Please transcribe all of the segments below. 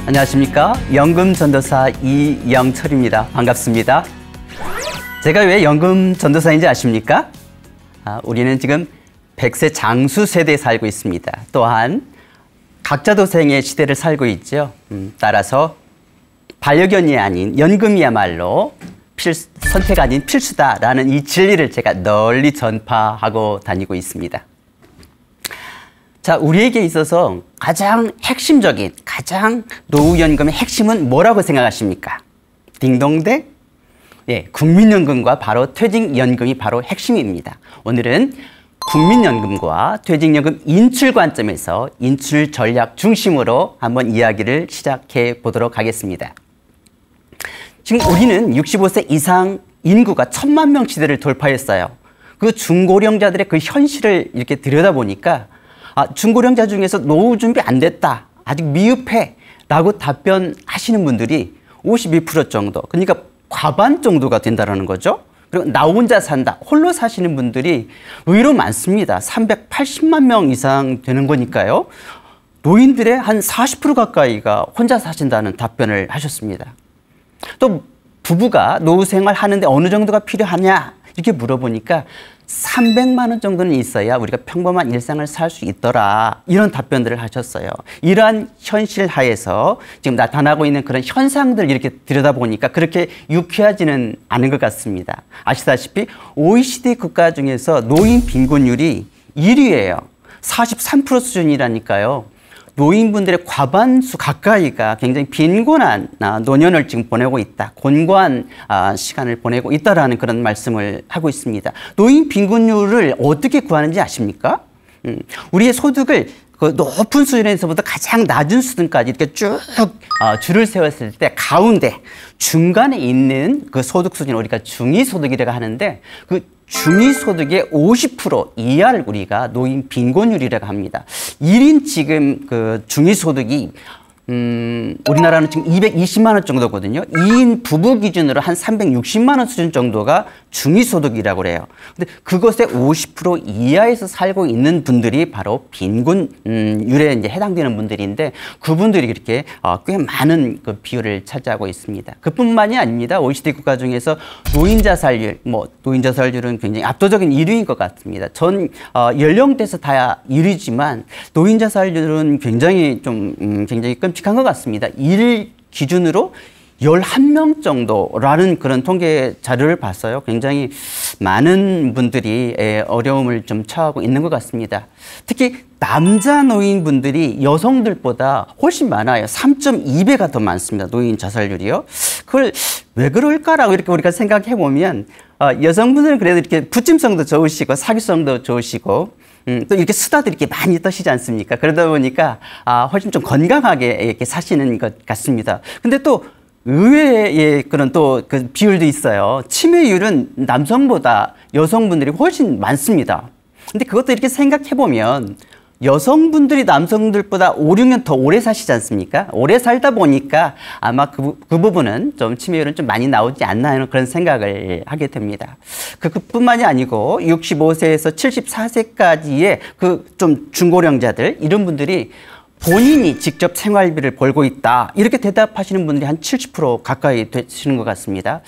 안녕하십니까. 연금전도사 이영철입니다. 반갑습니다. 제가 왜 연금전도사인지 아십니까? 우리는 지금 100세 장수 세대에 살고 있습니다. 또한 각자도생의 시대를 살고 있죠. 따라서 반려견이 아닌 연금이야말로 선택 아닌 필수다라는 이 진리를 제가 널리 전파하고 다니고 있습니다. 자, 우리에게 있어서 가장 핵심적인, 가장 노후연금의 핵심은 뭐라고 생각하십니까? 딩동대? 예, 국민연금과 바로 퇴직연금이 바로 핵심입니다. 오늘은 국민연금과 퇴직연금 인출 관점에서 인출 전략 중심으로 한번 이야기를 시작해 보도록 하겠습니다. 지금 우리는 65세 이상 인구가 1000만 명 시대를 돌파했어요. 그 중고령자들의 그 현실을 이렇게 들여다보니까 중고령자 중에서 노후 준비 안 됐다, 아직 미흡해 라고 답변하시는 분들이 52% 정도, 그러니까 과반 정도가 된다는 거죠. 그리고 나 혼자 산다, 홀로 사시는 분들이 의외로 많습니다. 380만 명 이상 되는 거니까요. 노인들의 한 40% 가까이가 혼자 사신다는 답변을 하셨습니다. 또 부부가 노후 생활하는데 어느 정도가 필요하냐 이렇게 물어보니까 300만 원 정도는 있어야 우리가 평범한 일상을 살 수 있더라, 이런 답변들을 하셨어요. 이러한 현실 하에서 지금 나타나고 있는 그런 현상들 이렇게 들여다보니까 그렇게 유쾌하지는 않은 것 같습니다. 아시다시피 OECD 국가 중에서 노인 빈곤율이 1위예요. 43% 수준이라니까요. 노인분들의 과반수 가까이가 굉장히 빈곤한 노년을 지금 보내고 있다, 곤고한 시간을 보내고 있다라는 그런 말씀을 하고 있습니다. 노인 빈곤율을 어떻게 구하는지 아십니까? 우리의 소득을 그 높은 수준에서부터 가장 낮은 수준까지 이렇게 쭉 줄을 세웠을 때 가운데 중간에 있는 그 소득 수준, 우리가 중위소득이라고 하는데 그 중위소득의 50% 이하를 우리가 노인 빈곤율이라고 합니다. 1인 지금 그 중위소득이 우리나라는 지금 220만 원 정도거든요. 2인 부부 기준으로 한 360만 원 수준 정도가 중위소득이라고 그래요. 근데 그것의 50% 이하에서 살고 있는 분들이 바로 빈곤율에 이제 해당되는 분들인데, 그분들이 이렇게 꽤 많은 그 비율을 차지하고 있습니다. 그뿐만이 아닙니다. OECD 국가 중에서 노인자살률, 노인자살률은 굉장히 압도적인 1위인 것 같습니다. 전 연령대에서 다 1위지만 노인자살률은 굉장히 굉장히 끔찍한 것 같습니다. 일 기준으로 11명 정도라는 그런 통계 자료를 봤어요. 굉장히 많은 분들이 어려움을 좀 처하고 있는 것 같습니다. 특히 남자 노인분들이 여성들보다 훨씬 많아요. 3.2배가 더 많습니다. 노인 자살률이요. 그걸 왜 그럴까라고 이렇게 우리가 생각해 보면 여성분들은 그래도 이렇게 부침성도 좋으시고 사교성도 좋으시고 또 이렇게 수다도 이렇게 많이 떠시지 않습니까? 그러다 보니까 훨씬 좀 건강하게 이렇게 사시는 것 같습니다. 근데 또 의외의 그런 또 그 비율도 있어요. 치매율은 남성보다 여성분들이 훨씬 많습니다. 근데 그것도 이렇게 생각해 보면 여성분들이 남성들보다 5, 6년 더 오래 사시지 않습니까? 오래 살다 보니까 아마 그 부분은 좀 치매율은 좀 많이 나오지 않나 하는 그런 생각을 하게 됩니다. 그뿐만이 아니고 65세에서 74세까지의 그 좀 중고령자들, 이런 분들이 본인이 직접 생활비를 벌고 있다, 이렇게 대답하시는 분들이 한 70% 가까이 되시는 것 같습니다.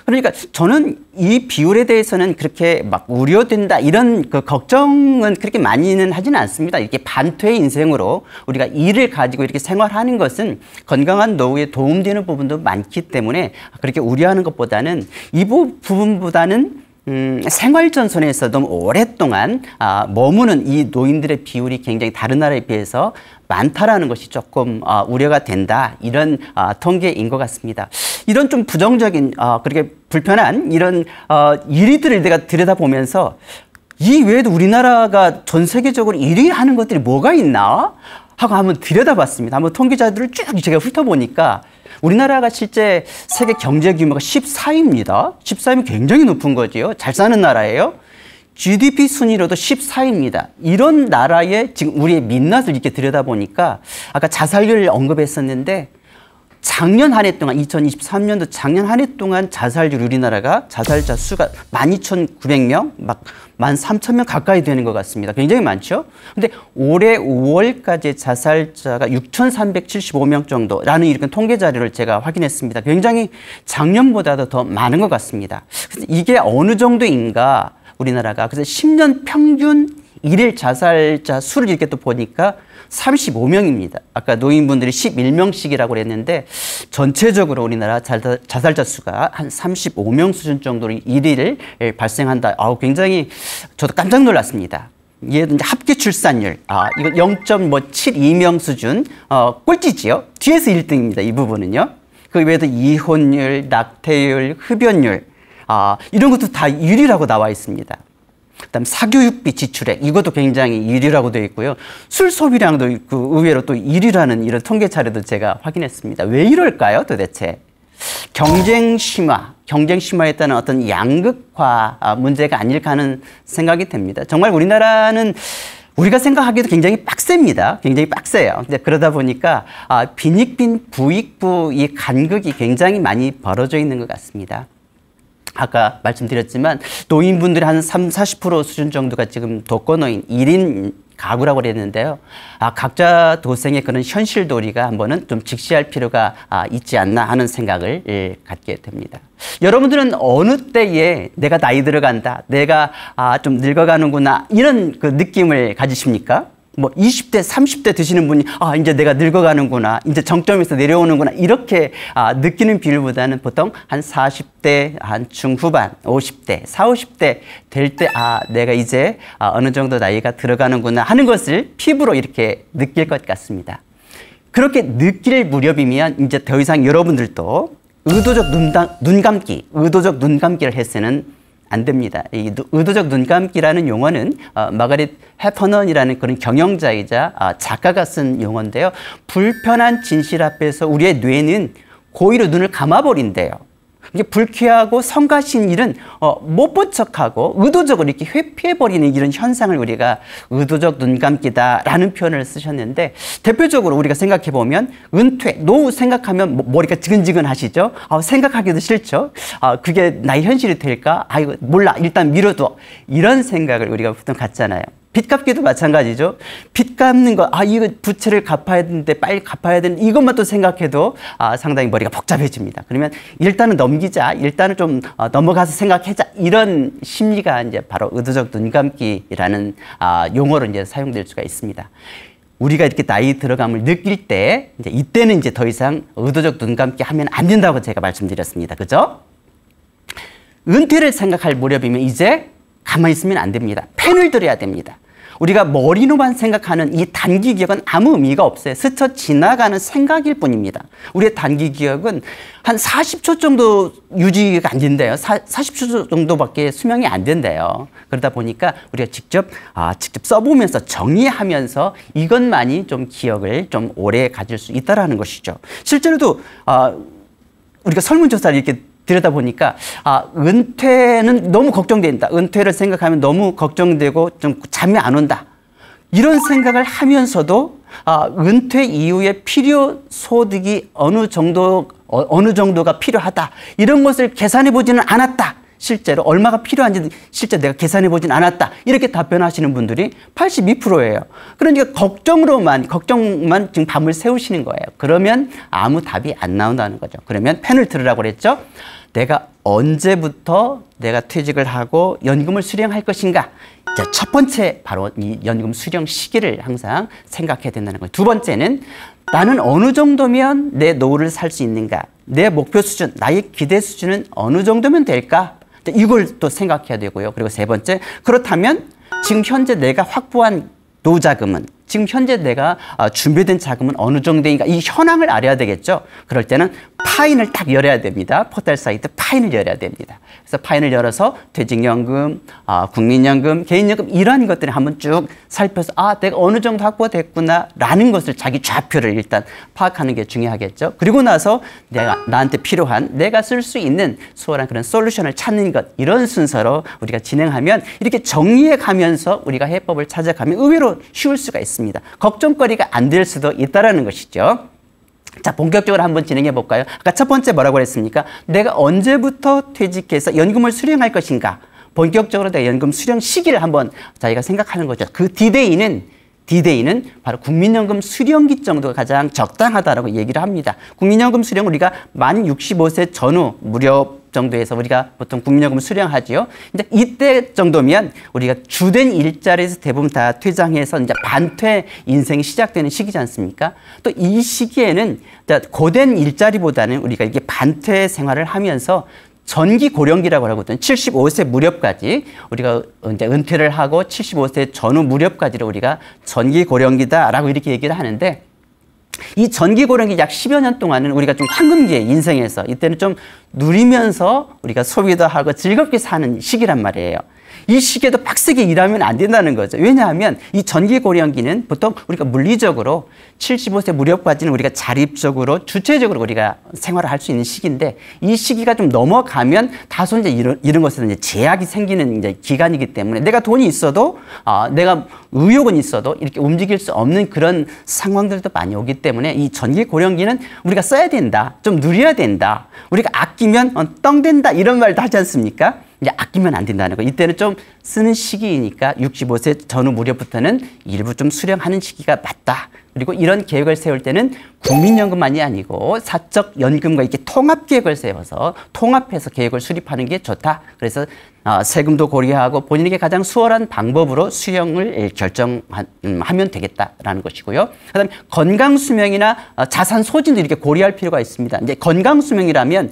그러니까 저는 이 비율에 대해서는 그렇게 막 우려된다, 이런 그 걱정은 그렇게 많이는 하지는 않습니다. 이렇게 반퇴 인생으로 우리가 일을 가지고 이렇게 생활하는 것은 건강한 노후에 도움되는 부분도 많기 때문에 그렇게 우려하는 것보다는 이 부분보다는 생활전선에서 너무 오랫동안 머무는 이 노인들의 비율이 굉장히 다른 나라에 비해서 많다라는 것이 조금 우려가 된다, 이런 통계인 것 같습니다. 이런 좀 부정적인 그렇게 불편한 이런 일들을 내가 들여다보면서 이 외에도 우리나라가 전 세계적으로 1위 하는 것들이 뭐가 있나 하고 한번 들여다봤습니다. 한번 통계자들을 쭉 제가 훑어보니까 우리나라가 실제 세계 경제 규모가 14위입니다. 14위면 굉장히 높은 거지요. 잘 사는 나라예요. GDP 순위로도 14위입니다. 이런 나라에 지금 우리의 민낯을 이렇게 들여다보니까 아까 자살률을 언급했었는데 작년 한 해 동안 2023년도 작년 한 해 동안 자살률 우리나라가 자살자 수가 12,900명, 막 13,000명 가까이 되는 것 같습니다. 굉장히 많죠? 근데 올해 5월까지 자살자가 6,375명 정도라는 이런 통계 자료를 제가 확인했습니다. 굉장히 작년보다도 더 많은 것 같습니다. 이게 어느 정도인가 우리나라가. 그래서 10년 평균 일일 자살자 수를 이렇게 또 보니까 35명입니다. 아까 노인분들이 11명씩이라고 그랬는데 전체적으로 우리나라 자살자 수가 한 35명 수준 정도로 일일 발생한다. 굉장히 저도 깜짝 놀랐습니다. 이게 이제 합계 출산율, 이거 0.72명 수준, 꼴찌지요. 뒤에서 1등입니다. 이 부분은요. 그 외에도 이혼율, 낙태율, 흡연율, 이런 것도 다 1위라고 나와 있습니다. 그다음 사교육비 지출액, 이것도 굉장히 1위라고 되어 있고요. 술 소비량도 의외로 또 1위라는 이런 통계 자료도 제가 확인했습니다. 왜 이럴까요, 도대체? 경쟁 심화에 따른 어떤 양극화 문제가 아닐까 하는 생각이 듭니다. 정말 우리나라는 우리가 생각하기에도 굉장히 빡셉니다. 굉장히 빡세요. 근데 그러다 보니까 빈익빈 부익부 이 간극이 굉장히 많이 벌어져 있는 것 같습니다. 아까 말씀드렸지만 노인분들이 한 30-40% 수준 정도가 지금 독거노인 1인 가구라고 그랬는데요. 각자 도생의 그런 현실도 우리가 한번은 좀 직시할 필요가 있지 않나 하는 생각을 갖게 됩니다. 여러분들은 어느 때에 내가 나이 들어간다, 내가 좀 늙어가는구나 이런 그 느낌을 가지십니까? 뭐 20대, 30대 드시는 분이 이제 내가 늙어가는구나, 이제 정점에서 내려오는구나 이렇게 느끼는 비율보다는 보통 한 40대, 한 중후반, 50대, 40, 50대 될 때 내가 이제 어느 정도 나이가 들어가는구나 하는 것을 피부로 이렇게 느낄 것 같습니다. 그렇게 느낄 무렵이면 이제 더 이상 여러분들도 의도적 눈 감기를 해서는 안 됩니다. 이 의도적 눈감기라는 용어는 마가렛 해퍼넌이라는 그런 경영자이자 작가가 쓴 용어인데요. 불편한 진실 앞에서 우리의 뇌는 고의로 눈을 감아버린대요. 이게 불쾌하고 성가신 일은 못 본 척하고 의도적으로 이렇게 회피해버리는 이런 현상을 우리가 의도적 눈감기다라는 표현을 쓰셨는데, 대표적으로 우리가 생각해보면 은퇴, 노후 생각하면 머리가 지근지근하시죠? 생각하기도 싫죠? 그게 나의 현실이 될까? 이거 몰라, 일단 미뤄둬. 이런 생각을 우리가 보통 갖잖아요. 빚 갚기도 마찬가지죠. 빚 갚는 거, 이거 부채를 갚아야 되는데, 빨리 갚아야 되는데, 이것만 또 생각해도 상당히 머리가 복잡해집니다. 그러면 일단은 넘기자, 일단은 좀 넘어가서 생각하자, 이런 심리가 이제 바로 의도적 눈감기라는 용어로 이제 사용될 수가 있습니다. 우리가 이렇게 나이 들어감을 느낄 때, 이때는 이제 더 이상 의도적 눈감기 하면 안 된다고 제가 말씀드렸습니다. 그죠? 은퇴를 생각할 무렵이면 이제 가만히 있으면 안 됩니다. 펜을 들어야 됩니다. 우리가 머리로만 생각하는 이 단기 기억은 아무 의미가 없어요. 스쳐 지나가는 생각일 뿐입니다. 우리의 단기 기억은 한 40초 정도 유지가 안 된대요. 40초 정도밖에 수명이 안 된대요. 그러다 보니까 우리가 직접 써보면서 정리하면서 이것만이 좀 기억을 좀 오래 가질 수 있다는 것이죠. 실제로도 우리가 설문조사를 이렇게 들여다보니까 은퇴는 너무 걱정된다. 은퇴를 생각하면 너무 걱정되고 좀 잠이 안 온다. 이런 생각을 하면서도 은퇴 이후에 필요 소득이 어느 정도가 필요하다. 이런 것을 계산해 보지는 않았다. 실제로 얼마가 필요한지 실제 내가 계산해 보진 않았다. 이렇게 답변하시는 분들이 82%예요. 그러니까 걱정만 지금 밤을 새우시는 거예요. 그러면 아무 답이 안 나온다는 거죠. 그러면 펜을 들으라고 그랬죠. 내가 언제부터 내가 퇴직을 하고 연금을 수령할 것인가. 이제 첫 번째 바로 이 연금 수령 시기를 항상 생각해야 된다는 거예요. 두 번째는 나는 어느 정도면 내 노후를 살 수 있는가. 내 목표 수준, 나의 기대 수준은 어느 정도면 될까. 이걸 또 생각해야 되고요. 그리고 세 번째, 그렇다면 지금 현재 내가 확보한 노자금은, 지금 현재 내가 준비된 자금은 어느 정도인가, 이 현황을 알아야 되겠죠. 그럴 때는 파인을 딱 열어야 됩니다. 포털 사이트 파인을 열어야 됩니다. 그래서 파인을 열어서 퇴직연금, 국민연금, 개인연금 이런 것들을 한번 쭉 살펴서 내가 어느 정도 확보됐구나 라는 것을 자기 좌표를 일단 파악하는 게 중요하겠죠. 그리고 나서 나한테 필요한, 내가 쓸 수 있는 수월한 그런 솔루션을 찾는 것, 이런 순서로 우리가 진행하면 이렇게 정리해 가면서 우리가 해법을 찾아가면 의외로 쉬울 수가 있습니다. 걱정거리가 안 될 수도 있다는 것이죠. 자, 본격적으로 한번 진행해 볼까요? 아까 첫 번째 뭐라고 그랬습니까? 내가 언제부터 퇴직해서 연금을 수령할 것인가? 본격적으로 내가 연금 수령 시기를 한번 저희가 생각하는 거죠. 그 디데이는 바로 국민연금 수령기 정도가 가장 적당하다라고 얘기를 합니다. 국민연금 수령 우리가 만 65세 전후 무렵 정도에서 우리가 보통 국민연금을 수령하지요. 이제 이때 정도면 우리가 주된 일자리에서 대부분 다 퇴장해서 이제 반퇴 인생이 시작되는 시기지 않습니까? 또 이 시기에는 고된 일자리보다는 우리가 이게 반퇴 생활을 하면서 전기 고령기라고 하거든요. 75세 무렵까지 우리가 이제 은퇴를 하고 75세 전후 무렵까지를 우리가 전기 고령기다라고 이렇게 얘기를 하는데, 이 전기 고령기 약 10여 년 동안은 우리가 좀 황금기에 인생에서 이때는 좀 누리면서 우리가 소비도 하고 즐겁게 사는 시기란 말이에요. 이 시기에도 빡세게 일하면 안 된다는 거죠. 왜냐하면 이 전기 고령기는 보통 우리가 물리적으로 75세 무렵까지는 우리가 자립적으로 주체적으로 우리가 생활을 할 수 있는 시기인데, 이 시기가 좀 넘어가면 다소 이제 이런 것에서 이제 제약이 생기는 이제 기간이기 때문에 내가 돈이 있어도 내가 의욕은 있어도 이렇게 움직일 수 없는 그런 상황들도 많이 오기 때문에 이 전기 고령기는 우리가 써야 된다, 좀 누려야 된다, 우리가 아끼면 떵 된다 이런 말도 하지 않습니까? 이제 아끼면 안 된다는 거. 이때는 좀 쓰는 시기이니까 65세 전후 무렵부터는 일부 좀 수령하는 시기가 맞다. 그리고 이런 계획을 세울 때는 국민연금만이 아니고 사적연금과 이렇게 통합계획을 세워서 통합해서 계획을 수립하는 게 좋다. 그래서 세금도 고려하고 본인에게 가장 수월한 방법으로 수령을 결정하면 되겠다라는 것이고요. 그다음에 건강수명이나 자산 소진도 이렇게 고려할 필요가 있습니다. 이제 건강수명이라면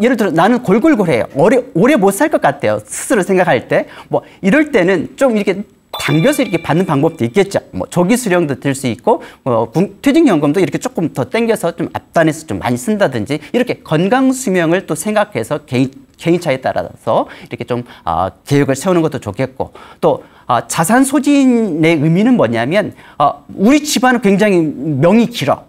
예를 들어 나는 골골골해요. 오래 못 살 것 같아요. 스스로 생각할 때. 뭐 이럴 때는 좀 이렇게 당겨서 이렇게 받는 방법도 있겠죠. 뭐 조기 수령도 들 수 있고 퇴직연금도 이렇게 조금 더 당겨서 좀 앞단에서 좀 많이 쓴다든지, 이렇게 건강 수명을 또 생각해서 개인차에 따라서 이렇게 좀 계획을 세우는 것도 좋겠고, 또 자산 소진의 의미는 뭐냐면 우리 집안은 굉장히 명이 길어.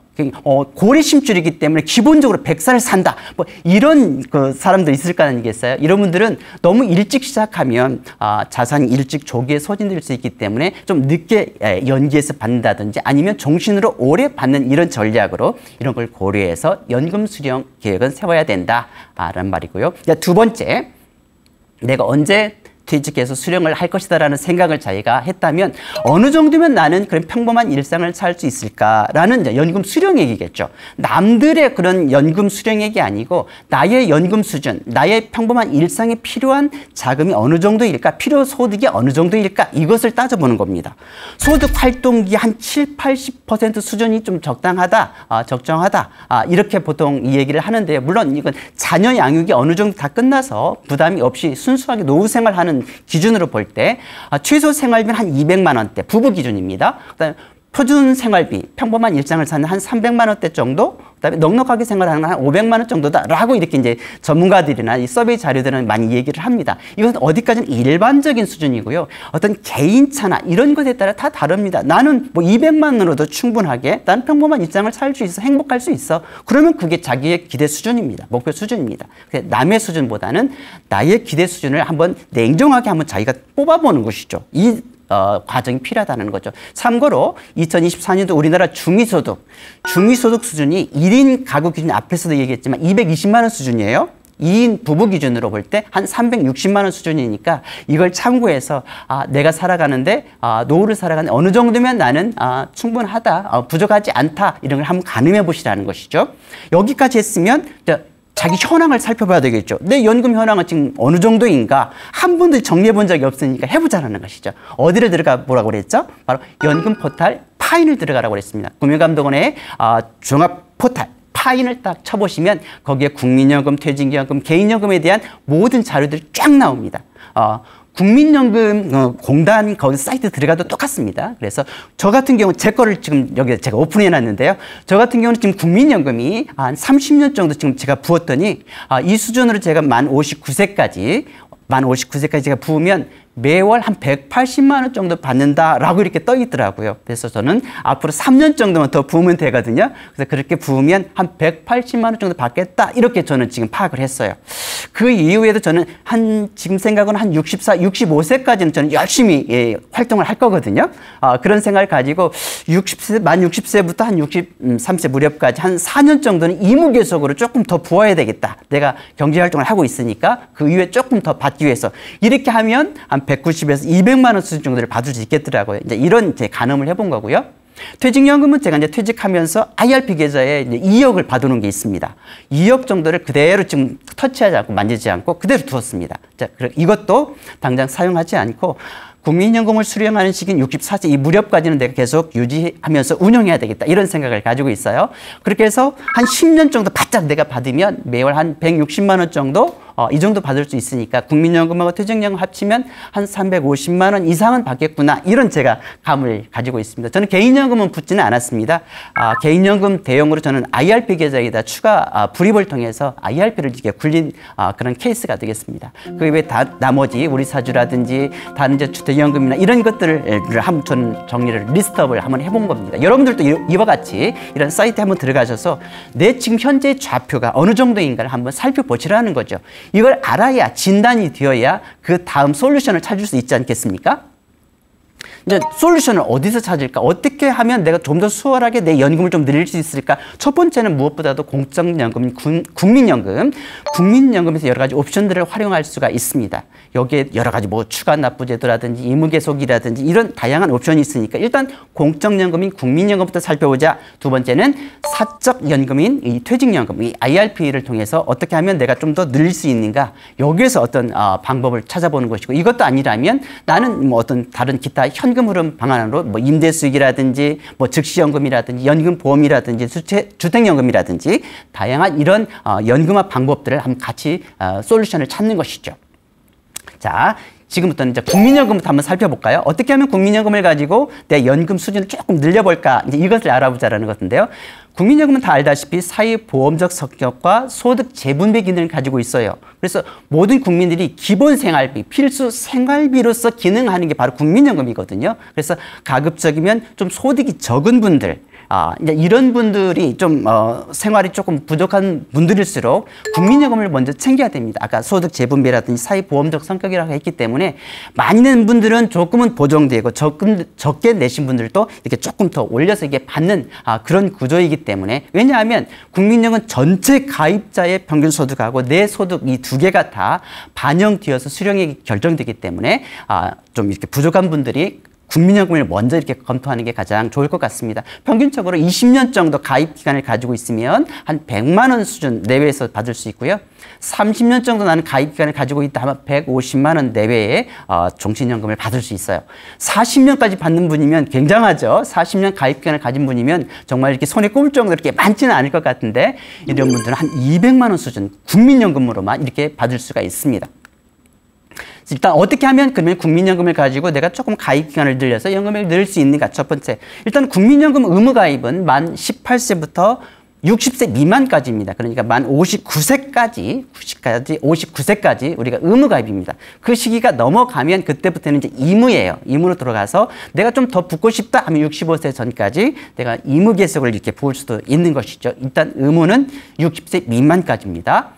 고래 심줄이기 때문에 기본적으로 100살을 산다. 뭐 이런 그 사람들 있을 거 아니겠어요? 이런 분들은 너무 일찍 시작하면 자산이 일찍 조기에 소진될 수 있기 때문에 좀 늦게 연기해서 받는다든지 아니면 종신으로 오래 받는 이런 전략으로 이런 걸 고려해서 연금 수령 계획은 세워야 된다라는 말이고요. 두 번째, 내가 언제 퇴직해서 수령을 할 것이다라는 생각을 자기가 했다면 어느 정도면 나는 그런 평범한 일상을 살 수 있을까라는 이제 연금 수령액이겠죠. 남들의 그런 연금 수령액이 아니고 나의 연금 수준, 나의 평범한 일상에 필요한 자금이 어느 정도일까, 필요 소득이 어느 정도일까, 이것을 따져보는 겁니다. 소득 활동기 한 7, 80% 수준이 좀 적당하다, 적정하다, 이렇게 보통 이 얘기를 하는데요. 물론 이건 자녀 양육이 어느 정도 다 끝나서 부담이 없이 순수하게 노후 생활하는 기준으로 볼 때 최소 생활비는 한 200만 원대, 부부 기준입니다. 그다음에 표준 생활비, 평범한 일상을 사는 한 300만 원대 정도, 그다음에 넉넉하게 생활하는 한 500만 원 정도다라고 이렇게 이제 전문가들이나 이 서베이 자료들은 많이 얘기를 합니다. 이건 어디까지는 일반적인 수준이고요. 어떤 개인차나 이런 것에 따라 다 다릅니다. 나는 뭐 200만 원으로도 충분하게 난 평범한 일상을 살 수 있어, 행복할 수 있어. 그러면 그게 자기의 기대 수준입니다. 목표 수준입니다. 남의 수준보다는 나의 기대 수준을 한번 냉정하게 한번 자기가 뽑아보는 것이죠. 이 과정이 필요하다는 거죠. 참고로 2024년도 우리나라 중위소득 수준이 1인 가구 기준 앞에서도 얘기했지만 220만 원 수준이에요. 2인 부부 기준으로 볼 때 한 360만 원 수준이니까 이걸 참고해서 내가 살아가는데 노후를 살아가는데 어느 정도면 나는 충분하다, 부족하지 않다, 이런 걸 한번 가늠해 보시라는 것이죠. 여기까지 했으면 자기 현황을 살펴봐야 되겠죠. 내 연금 현황은 지금 어느 정도인가 한 번도 정리해 본 적이 없으니까 해보자는 것이죠. 어디를 들어가 보라고 그랬죠? 바로 연금 포탈 파인을 들어가라고 그랬습니다. 금융감독원의 종합 포탈 파인을 딱 쳐보시면 거기에 국민연금, 퇴직연금, 개인연금에 대한 모든 자료들이 쫙 나옵니다. 국민연금 공단 거기 사이트 들어가도 똑같습니다. 그래서 저 같은 경우 제 거를 지금 여기 제가 오픈해 놨는데요. 저 같은 경우는 지금 국민연금이 한 30년 정도 지금 제가 부었더니 이 수준으로 제가 만 59세까지 제가 부으면 매월 한 180만 원 정도 받는다라고 이렇게 떠 있더라고요. 그래서 저는 앞으로 3년 정도만 더 부으면 되거든요. 그래서 그렇게 부으면 한 180만 원 정도 받겠다. 이렇게 저는 지금 파악을 했어요. 그 이후에도 저는 지금 생각은 한 64, 65세까지는 저는 열심히 활동을 할 거거든요. 그런 생각을 가지고 만 60세부터 한 63세 무렵까지 한 4년 정도는 의무계속으로 조금 더 부어야 되겠다. 내가 경제활동을 하고 있으니까 그 이후에 조금 더 받기 위해서 이렇게 하면 한 190에서 200만 원 수준 정도를 받을 수 있겠더라고요. 이제 이런 가늠을 해본 거고요. 퇴직연금은 제가 이제 퇴직하면서 IRP 계좌에 이제 2억을 받아놓은 게 있습니다. 2억 정도를 그대로 지금 터치하지 않고 만지지 않고 그대로 두었습니다. 자, 이것도 당장 사용하지 않고 국민연금을 수령하는 시기는 64세 이 무렵까지는 내가 계속 유지하면서 운영해야 되겠다. 이런 생각을 가지고 있어요. 그렇게 해서 한 10년 정도 바짝 내가 받으면 매월 한 160만 원 정도 이 정도 받을 수 있으니까 국민연금하고 퇴직연금 합치면 한 350만 원 이상은 받겠구나. 이런 제가 감을 가지고 있습니다. 저는 개인연금은 붙지는 않았습니다. 개인연금 대용으로 저는 IRP 계좌에다 추가 불입을 통해서 IRP를 이렇게 굴린 그런 케이스가 되겠습니다. 그 외에 나머지 우리 사주라든지 다른 이제 주택연금이나 이런 것들을 한번 저는 정리를 리스트업을 한번 해본 겁니다. 여러분들도 이와 같이 이런 사이트에 한번 들어가셔서 내 지금 현재 좌표가 어느 정도인가를 한번 살펴보시라는 거죠. 이걸 알아야 진단이 되어야 그 다음 솔루션을 찾을 수 있지 않겠습니까? 이제 솔루션을 어디서 찾을까? 어떻게 하면 내가 좀 더 수월하게 내 연금을 좀 늘릴 수 있을까? 첫 번째는 무엇보다도 공적연금인 국민연금. 국민연금에서 여러 가지 옵션들을 활용할 수가 있습니다. 여기에 여러 가지 뭐 추가 납부제도라든지 의무계속이라든지 이런 다양한 옵션이 있으니까 일단 공적연금인 국민연금부터 살펴보자. 두 번째는 사적연금인 이 퇴직연금, 이 IRP를 통해서 어떻게 하면 내가 좀 더 늘릴 수 있는가? 여기에서 어떤 방법을 찾아보는 것이고 이것도 아니라면 나는 뭐 어떤 다른 기타 현금 흐름 방안으로 뭐 임대수익이라든지 뭐 즉시연금이라든지 연금보험이라든지 주택연금이라든지 다양한 이런 연금화 방법들을 한번 같이 솔루션을 찾는 것이죠. 자, 지금부터는 이제 국민연금부터 한번 살펴볼까요? 어떻게 하면 국민연금을 가지고 내 연금 수준을 조금 늘려볼까? 이제 이것을 알아보자라는 것인데요. 국민연금은 다 알다시피 사회보험적 성격과 소득 재분배 기능을 가지고 있어요. 그래서 모든 국민들이 기본 생활비, 필수 생활비로서 기능하는 게 바로 국민연금이거든요. 그래서 가급적이면 좀 소득이 적은 분들, 이제 이런 분들이 좀 생활이 조금 부족한 분들일수록 국민연금을 먼저 챙겨야 됩니다. 아까 소득 재분배라든지 사회보험적 성격이라고 했기 때문에 많이 낸 분들은 조금은 보정되고 적게 내신 분들도 이렇게 조금 더 올려서 이게 받는 그런 구조이기 때문에 왜냐하면 국민연금 전체 가입자의 평균 소득하고 내 소득 이 두 개가 다 반영되어서 수령액이 결정되기 때문에 좀 이렇게 부족한 분들이 국민연금을 먼저 이렇게 검토하는 게 가장 좋을 것 같습니다. 평균적으로 20년 정도 가입 기간을 가지고 있으면 한 100만 원 수준 내외에서 받을 수 있고요. 30년 정도 나는 가입 기간을 가지고 있다 하면 150만 원 내외의 종신연금을 받을 수 있어요. 40년까지 받는 분이면 굉장하죠. 40년 가입 기간을 가진 분이면 정말 이렇게 손에 꼽을 정도로 이렇게 많지는 않을 것 같은데 이런 분들은 한 200만 원 수준 국민연금으로만 이렇게 받을 수가 있습니다. 일단 어떻게 하면 그러면 국민연금을 가지고 내가 조금 가입 기간을 늘려서 연금을 늘릴 수 있는가? 첫 번째, 일단 국민연금 의무가입은 만 18세부터 60세 미만까지입니다. 그러니까 만 59세까지 우리가 의무가입입니다. 그 시기가 넘어가면 그때부터는 이제 의무예요. 의무로 들어가서 내가 좀 더 붙고 싶다 하면 65세 전까지 내가 의무계속을 이렇게 부을 수도 있는 것이죠. 일단 의무는 60세 미만까지입니다.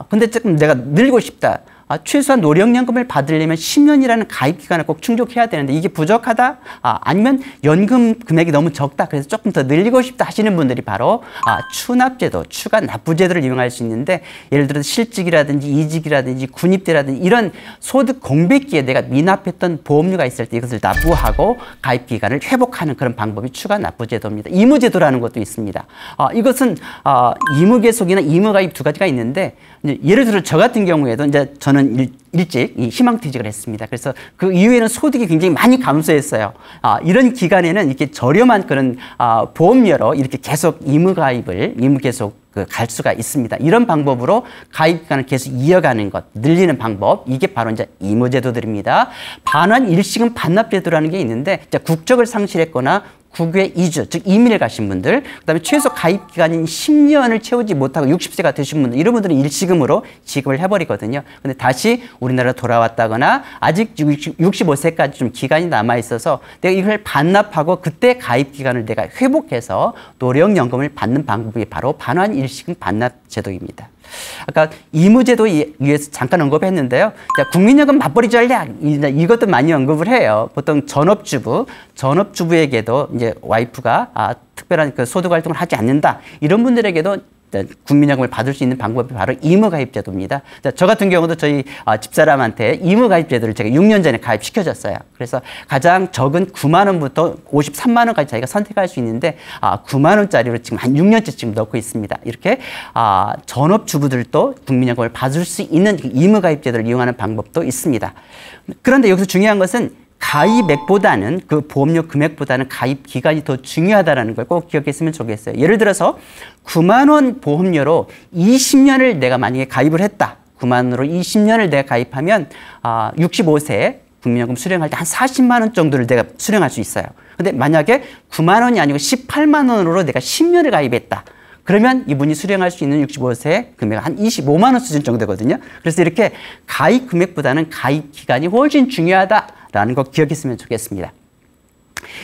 근데 조금 내가 늘리고 싶다. 최소한 노령연금을 받으려면 10년이라는 가입 기간을 꼭 충족해야 되는데 이게 부족하다? 아니면 연금 금액이 너무 적다. 그래서 조금 더 늘리고 싶다 하시는 분들이 바로 추납제도, 추가 납부제도를 이용할 수 있는데 예를 들어서 실직이라든지 이직이라든지 군입대라든지 이런 소득 공백기에 내가 미납했던 보험료가 있을 때 이것을 납부하고 가입 기간을 회복하는 그런 방법이 추가 납부제도입니다. 의무제도라는 것도 있습니다. 이것은 의무계속이나 의무가입 두 가지가 있는데 예를 들어 저 같은 경우에도 이제 저는 일찍 희망퇴직을 했습니다. 그래서 그 이후에는 소득이 굉장히 많이 감소했어요. 이런 기간에는 이렇게 저렴한 그런 보험료로 이렇게 계속 의무계속 갈 수가 있습니다. 이런 방법으로 가입 기간을 계속 이어가는 것, 늘리는 방법, 이게 바로 이제 의무제도들입니다. 반환 일시금 반납제도라는 게 있는데 국적을 상실했거나 국외 이주, 즉 이민을 가신 분들, 그다음에 최소 가입 기간인 10년을 채우지 못하고 60세가 되신 분들, 이런 분들은 일시금으로 지급을 해버리거든요. 근데 다시 우리나라 돌아왔다거나 아직 65세까지 좀 기간이 남아 있어서 내가 이걸 반납하고 그때 가입 기간을 내가 회복해서 노령연금을 받는 방법이 바로 반환 일시금 반납 제도입니다. 아까 이무제도에 위해서 잠깐 언급했는데요. 국민연금 맞벌이 전략, 이것도 많이 언급을 해요. 보통 전업주부에게도 이제 와이프가 특별한 그 소득 활동을 하지 않는다, 이런 분들에게도 국민연금을 받을 수 있는 방법이 바로 의무가입제도입니다. 저 같은 경우도 저희 집사람한테 의무가입제도를 제가 6년 전에 가입시켜줬어요. 그래서 가장 적은 9만 원부터 53만 원까지 자기가 선택할 수 있는데 9만 원짜리로 지금 한 6년째 지금 넣고 있습니다. 이렇게 전업주부들도 국민연금을 받을 수 있는 의무가입제도를 이용하는 방법도 있습니다. 그런데 여기서 중요한 것은 가입액보다는, 그 보험료 금액보다는 가입 기간이 더 중요하다는 걸 꼭 기억했으면 좋겠어요. 예를 들어서 9만 원 보험료로 20년을 내가 만약에 가입을 했다. 9만 원으로 20년을 내가 가입하면 65세에 국민연금 수령할 때 한 40만 원 정도를 내가 수령할 수 있어요. 근데 만약에 9만 원이 아니고 18만 원으로 내가 10년을 가입했다. 그러면 이분이 수령할 수 있는 65세 금액은 한 25만 원 수준 정도 되거든요. 그래서 이렇게 가입 금액보다는 가입 기간이 훨씬 중요하다라는 거 기억했으면 좋겠습니다.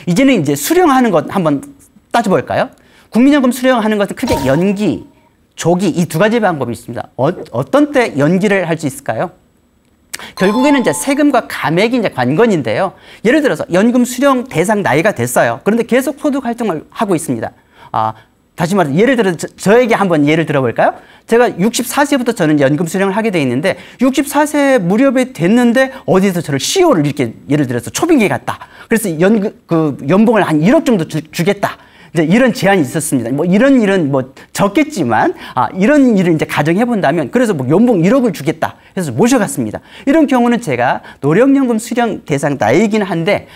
이제는 이제 수령하는 것 한번 따져볼까요? 국민연금 수령하는 것은 크게 연기, 조기, 이 두 가지 방법이 있습니다. 어떤 때 연기를 할 수 있을까요? 결국에는 이제 세금과 감액이 이제 관건인데요. 예를 들어서 연금 수령 대상 나이가 됐어요. 그런데 계속 소득 활동을 하고 있습니다. 다시 말해서 예를 들어 저에게 한번 예를 들어볼까요? 제가 64세부터 저는 연금 수령을 하게 돼 있는데 64세 무렵에 됐는데 어디서 저를 CEO를 이렇게 예를 들어서 초빙기에 갔다. 그래서 연봉을 한 1억 정도 주겠다. 이제 이런 제안이 있었습니다. 뭐 이런 일은 뭐 적겠지만 이런 일을 이제 가정해 본다면, 그래서 뭐 연봉 1억을 주겠다 해서 모셔갔습니다. 이런 경우는 제가 노령연금 수령 대상 나이긴 한데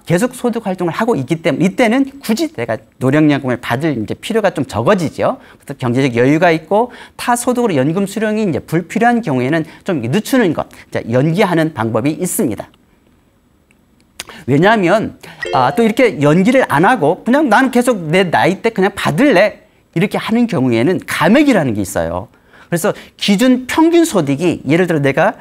계속 소득 활동을 하고 있기 때문에 이때는 굳이 내가 노령연금을 받을 이제 필요가 좀 적어지죠. 그래서 경제적 여유가 있고 타 소득으로 연금 수령이 이제 불필요한 경우에는 좀 늦추는 것, 연기하는 방법이 있습니다. 왜냐하면 또 이렇게 연기를 안 하고 그냥 나는 계속 내 나이 때 그냥 받을래, 이렇게 하는 경우에는 감액이라는 게 있어요. 그래서 기준 평균 소득이, 예를 들어 내가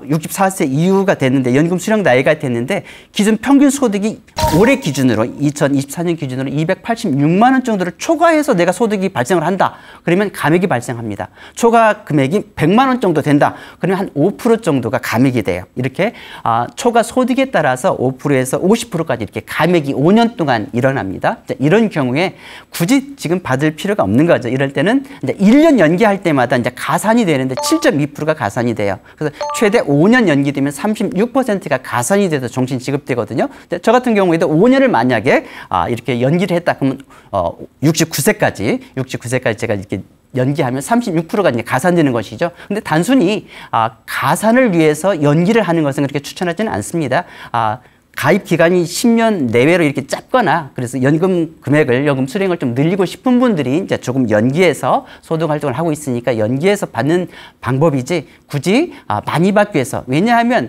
64세 이후가 됐는데 연금 수령 나이가 됐는데 기준 평균 소득이 올해 기준으로 2024년 기준으로 286만 원 정도를 초과해서 내가 소득이 발생을 한다. 그러면 감액이 발생합니다. 초과 금액이 100만 원 정도 된다. 그러면 한 5% 정도가 감액이 돼요. 이렇게 초과 소득에 따라서 5%에서 50%까지 이렇게 감액이 5년 동안 일어납니다. 이런 경우에 굳이 지금 받을 필요가 없는 거죠. 이럴 때는 이제 1년 연기할 때마다 이제 가산이 되는데 7.2%가 가산이 돼요. 그래서 최대 5년 연기되면 36%가 가산이 돼서 종신 지급되거든요. 저 같은 경우에도 5년을 만약에 이렇게 연기를 했다 그러면 69세까지 제가 이렇게 연기하면 36%가 이제 가산되는 것이죠. 근데 단순히 가산을 위해서 연기를 하는 것은 그렇게 추천하지는 않습니다. 가입 기간이 10년 내외로 이렇게 짧거나 그래서 연금 금액을, 연금 수령을 좀 늘리고 싶은 분들이 이제 조금 연기해서 소득 활동을 하고 있으니까 연기해서 받는 방법이지 굳이 많이 받기 위해서. 왜냐하면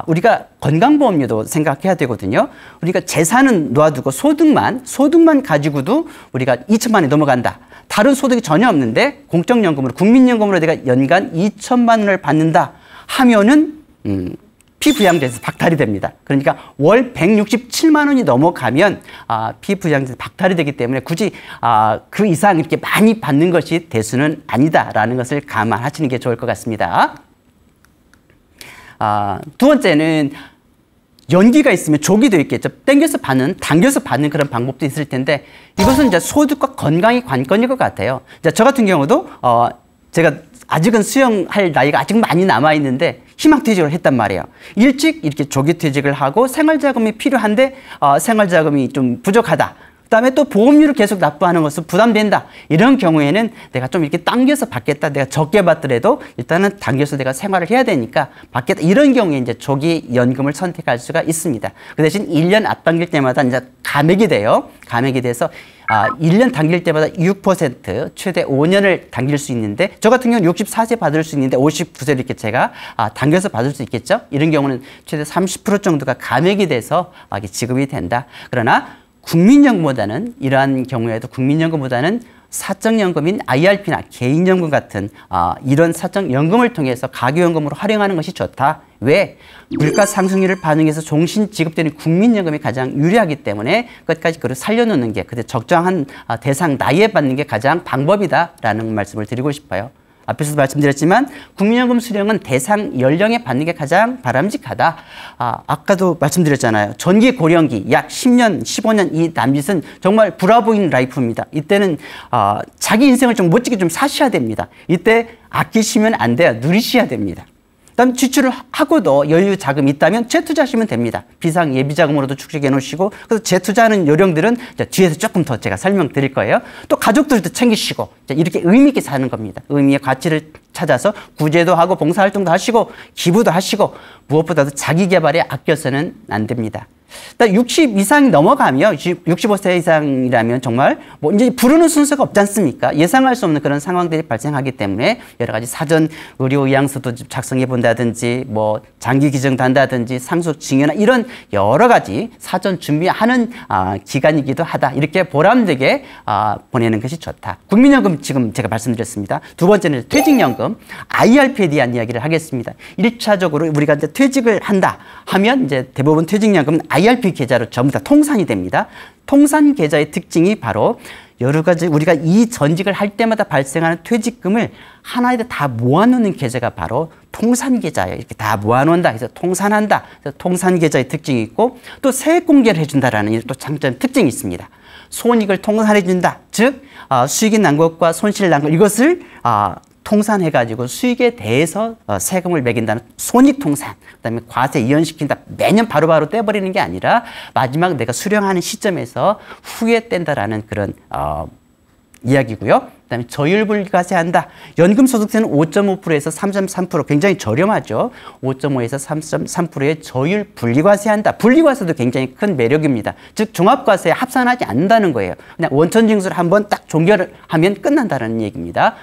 우리가 건강보험료도 생각해야 되거든요. 우리가 재산은 놓아두고 소득만 가지고도 우리가 2천만 원이 넘어간다. 다른 소득이 전혀 없는데 공적연금으로, 국민연금으로 내가 연간 2천만 원을 받는다 하면은 피부양제에서 박탈이 됩니다. 그러니까 월 167만 원이 넘어가면 피부양제에서 박탈이 되기 때문에 굳이 그 이상 이렇게 많이 받는 것이 대수는 아니다라는 것을 감안하시는 게 좋을 것 같습니다. 두 번째는 연기가 있으면 조기도 있겠죠. 당겨서 받는 그런 방법도 있을 텐데 이것은 이제 소득과 건강이 관건일 것 같아요. 저 같은 경우도 제가 아직은 수령할 나이가 아직 많이 남아있는데 희망퇴직을 했단 말이에요. 일찍 이렇게 조기퇴직을 하고 생활자금이 필요한데 생활자금이 좀 부족하다. 그다음에 또 보험료를 계속 납부하는 것은 부담된다. 이런 경우에는 내가 좀 이렇게 당겨서 받겠다. 내가 적게 받더라도 일단은 당겨서 내가 생활을 해야 되니까 받겠다. 이런 경우에 이제 조기 연금을 선택할 수가 있습니다. 그 대신 1년 앞당길 때마다 이제 감액이 돼요. 감액이 돼서 1년 당길 때마다 6% 최대 5년을 당길 수 있는데 저 같은 경우는 64세 받을 수 있는데 59세 이렇게 제가 당겨서 받을 수 있겠죠. 이런 경우는 최대 30% 정도가 감액이 돼서 지급이 된다. 그러나 국민연금보다는 이러한 경우에도 국민연금보다는 사적연금인 IRP나 개인연금 같은 이런 사적연금을 통해서 가계연금으로 활용하는 것이 좋다. 왜? 물가 상승률을 반영해서 종신 지급되는 국민연금이 가장 유리하기 때문에 끝까지 그걸 살려놓는 게 그때 적정한 대상 나이에 받는 게 가장 방법이다라는 말씀을 드리고 싶어요. 앞에서도 말씀드렸지만 국민연금 수령은 대상 연령에 받는 게 가장 바람직하다. 아까도 말씀드렸잖아요. 전기 고령기 약 10년, 15년 이 남짓은 정말 불화보인 라이프입니다. 이때는 자기 인생을 좀 멋지게 좀 사셔야 됩니다. 이때 아끼시면 안 돼요. 누리셔야 됩니다. 그다음 지출을 하고도 여유 자금이 있다면 재투자하시면 됩니다. 비상 예비자금으로도 축적해 놓으시고 그래서 재투자하는 요령들은 뒤에서 조금 더 제가 설명드릴 거예요. 또 가족들도 챙기시고 이렇게 의미 있게 사는 겁니다. 의미의 가치를 찾아서 구제도 하고 봉사활동도 하시고 기부도 하시고 무엇보다도 자기 개발에 아껴서는 안 됩니다. 60 이상이 넘어가면 65세 이상이라면 정말 뭐 이제 부르는 순서가 없지 않습니까? 예상할 수 없는 그런 상황들이 발생하기 때문에 여러 가지 사전 의료 의향서도 작성해 본다든지 뭐 장기 기증도 한다든지 상속 증여나 이런 여러 가지 사전 준비하는 기간이기도 하다. 이렇게 보람되게 보내는 것이 좋다. 국민연금 지금 제가 말씀드렸습니다. 두 번째는 퇴직연금 IRP에 대한 이야기를 하겠습니다. 1차적으로 우리가 이제 퇴직을 한다 하면 이제 대부분 퇴직연금은 IRP 계좌로 전부 다 통산이 됩니다. 통산 계좌의 특징이 바로 여러 가지 우리가 이 전직을 할 때마다 발생하는 퇴직금을 하나에다 다 모아놓는 계좌가 바로 통산 계좌예요. 이렇게 다 모아놓는다 해서 통산한다. 그래서 통산 계좌의 특징이 있고 또 세액 공개를 해준다라는 또 장점 특징이 있습니다. 손익을 통산해준다. 즉 수익이 난 것과 손실 난 것 이것을 통산해가지고 수익에 대해서 세금을 매긴다는 손익통산, 그다음에 과세 이연시킨다. 매년 바로바로 떼버리는 게 아니라 마지막 내가 수령하는 시점에서 후에 뗀다라는 그런 이야기고요. 그다음에 저율분리과세한다. 연금소득세는 5.5%에서 3.3% 굉장히 저렴하죠. 5.5에서 3.3%의 저율분리과세한다. 분리과세도 굉장히 큰 매력입니다. 즉 종합과세에 합산하지 않는다는 거예요. 그냥 원천징수를 한번 딱 종결을 하면 끝난다는 얘기입니다.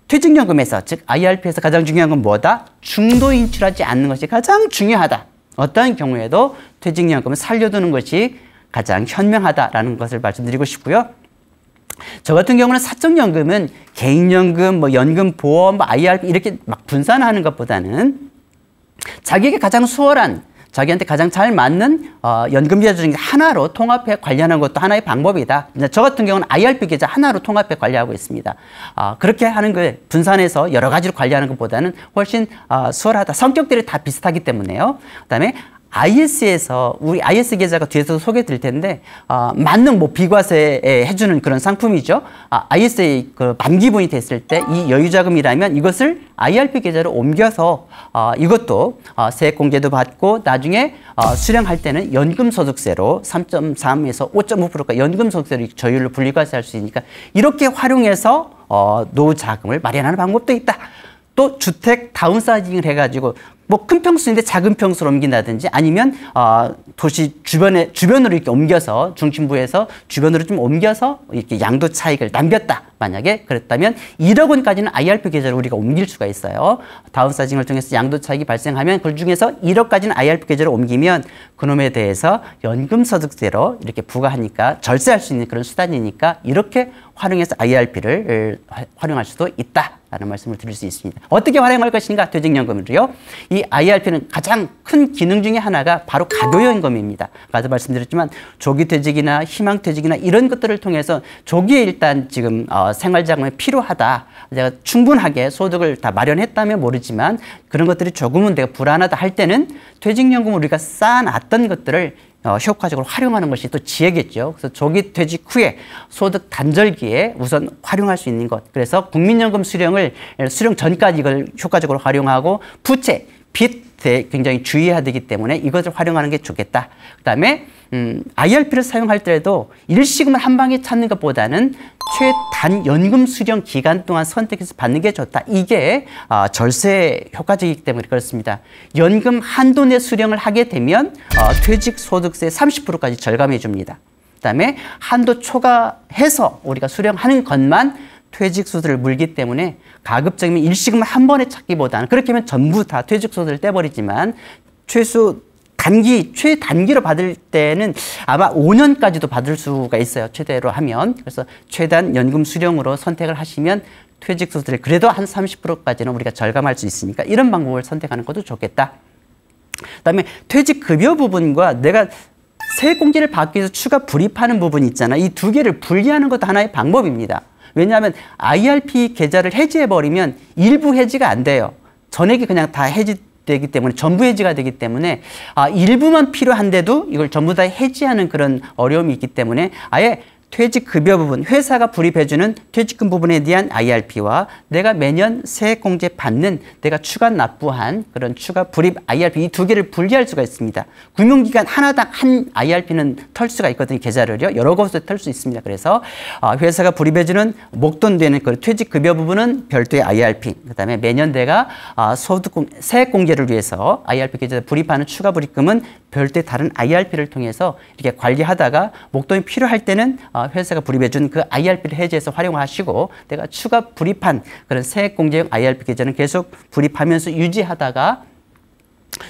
퇴직연금에서 즉 IRP에서 가장 중요한 건 뭐다? 중도 인출하지 않는 것이 가장 중요하다. 어떠한 경우에도 퇴직연금을 살려두는 것이 가장 현명하다라는 것을 말씀드리고 싶고요. 저 같은 경우는 사적연금은 개인연금, 뭐 연금보험, IRP 이렇게 막 분산하는 것보다는 자기에게 가장 수월한 자기한테 가장 잘 맞는 연금 계좌 중에 하나로 통합해 관리하는 것도 하나의 방법이다. 저 같은 경우는 IRP 계좌 하나로 통합해 관리하고 있습니다. 그렇게 하는 걸 분산해서 여러 가지로 관리하는 것보다는 훨씬 수월하다. 성격들이 다 비슷하기 때문에요. 그다음에 IS에서 우리 IS 계좌가 뒤에서 소개해 드릴 텐데 만능 뭐 비과세 해주는 그런 상품이죠. IS의 그 만기분이 됐을 때 이 여유자금이라면 이것을 IRP 계좌로 옮겨서 이것도 세액 공제도 받고 나중에 수령할 때는 연금소득세로 3.3에서 5.5%가 연금소득세로 저율로 분리과세할 수 있으니까 이렇게 활용해서 노후 자금을 마련하는 방법도 있다. 또 주택 다운사이징을 해가지고 뭐 큰 평수인데 작은 평수로 옮긴다든지 아니면 도시 주변으로 이렇게 옮겨서 중심부에서 주변으로 좀 옮겨서 이렇게 양도 차익을 남겼다. 만약에 그랬다면 1억 원까지는 IRP 계좌로 우리가 옮길 수가 있어요. 다운사이징을 통해서 양도 차익이 발생하면 그 중에서 1억까지는 IRP 계좌로 옮기면 그놈에 대해서 연금소득세로 이렇게 부과하니까 절세할 수 있는 그런 수단이니까 이렇게 활용해서 IRP를 활용할 수도 있다라는 말씀을 드릴 수 있습니다. 어떻게 활용할 것인가? 퇴직연금을요. 이 IRP는 가장 큰 기능 중에 하나가 바로 가교연금입니다. 아까도 말씀드렸지만 조기퇴직이나 희망퇴직이나 이런 것들을 통해서 조기에 일단 지금 생활자금이 필요하다. 내가 충분하게 소득을 다 마련했다면 모르지만 그런 것들이 조금은 내가 불안하다 할 때는 퇴직연금을 우리가 쌓아놨던 것들을 효과적으로 활용하는 것이 또 지혜겠죠. 그래서 조기 퇴직 후에 소득 단절기에 우선 활용할 수 있는 것. 그래서 국민연금 수령 전까지 이걸 효과적으로 활용하고 부채, 빚에 굉장히 주의해야 되기 때문에 이것을 활용하는 게 좋겠다. 그다음에 IRP를 사용할 때에도 일시금을 한 방에 찾는 것보다는 최단 연금 수령 기간 동안 선택해서 받는 게 좋다. 이게 절세 효과적이기 때문에 그렇습니다. 연금 한도 내 수령을 하게 되면 퇴직 소득세 30%까지 절감해 줍니다. 그다음에 한도 초과해서 우리가 수령하는 것만 퇴직소득을 물기 때문에 가급적이면 일시금을 한 번에 찾기보다는 그렇게 하면 전부 다 퇴직소득을 떼버리지만 최소 최단기로 받을 때는 아마 5년까지도 받을 수가 있어요. 최대로 하면. 그래서 최단 연금 수령으로 선택을 하시면 퇴직소득을 그래도 한 30%까지는 우리가 절감할 수 있으니까 이런 방법을 선택하는 것도 좋겠다. 그다음에 퇴직급여 부분과 내가 세액공제를 받기 위해서 추가 불입하는 부분이 있잖아. 이 두 개를 분리하는 것도 하나의 방법입니다. 왜냐하면 IRP 계좌를 해지해버리면 일부 해지가 안 돼요. 전액이 그냥 다 해지되기 때문에 전부 해지가 되기 때문에 일부만 필요한데도 이걸 전부 다 해지하는 그런 어려움이 있기 때문에 아예 퇴직급여 부분, 회사가 불입해주는 퇴직금 부분에 대한 IRP와 내가 매년 세액공제 받는 내가 추가 납부한 그런 추가 불입 IRP 이 두 개를 분리할 수가 있습니다. 금융기관 하나당 한 IRP는 털 수가 있거든요. 계좌를요. 여러 곳에 털 수 있습니다. 그래서 회사가 불입해주는 목돈되는 그 퇴직급여 부분은 별도의 IRP, 그다음에 매년 내가 세액공제를 위해서 IRP 계좌에 불입하는 추가 불입금은 별도의 다른 IRP를 통해서 이렇게 관리하다가 목돈이 필요할 때는 회사가 불입해준 그 IRP를 해지해서 활용하시고 내가 추가 불입한 그런 세액공제용 IRP 계좌는 계속 불입하면서 유지하다가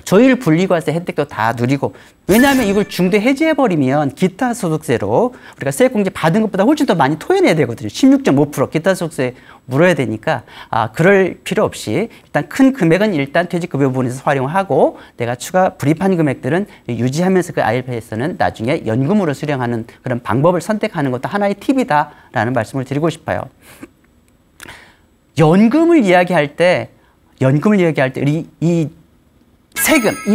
조율 분리과세 혜택도 다 누리고 왜냐하면 이걸 중도에 해지해버리면 기타 소득세로 우리가 세액공제 받은 것보다 훨씬 더 많이 토해내야 되거든요. 16.5% 기타 소득세 물어야 되니까 그럴 필요 없이 일단 큰 금액은 일단 퇴직급여 부분에서 활용하고 내가 추가 불입한 금액들은 유지하면서 그 IRP에서는 나중에 연금으로 수령하는 그런 방법을 선택하는 것도 하나의 팁이다라는 말씀을 드리고 싶어요. 연금을 이야기할 때 우리 이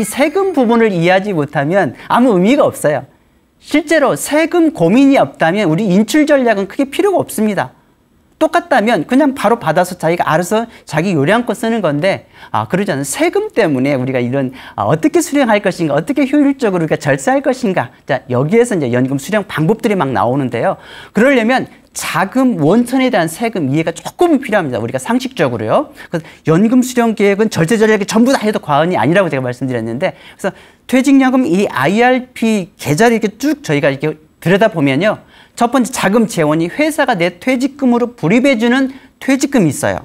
세금 부분을 이해하지 못하면 아무 의미가 없어요. 실제로 세금 고민이 없다면 우리 인출 전략은 크게 필요가 없습니다. 똑같다면 그냥 바로 받아서 자기가 알아서 자기 요량껏 쓰는 건데 그러지 않아요. 세금 때문에 우리가 이런 어떻게 수령할 것인가, 어떻게 효율적으로 우리가 절세할 것인가. 자, 여기에서 이제 연금 수령 방법들이 막 나오는데요. 그러려면 자금 원천에 대한 세금 이해가 조금 필요합니다. 우리가 상식적으로요. 그래서 연금 수령 계획은 절세 전략이 전부 다 해도 과언이 아니라고 제가 말씀드렸는데, 그래서 퇴직연금 이 IRP 계좌를 이렇게 쭉 저희가 이렇게 들여다보면요. 첫 번째 자금 재원이 회사가 내 퇴직금으로 불입해주는 퇴직금이 있어요.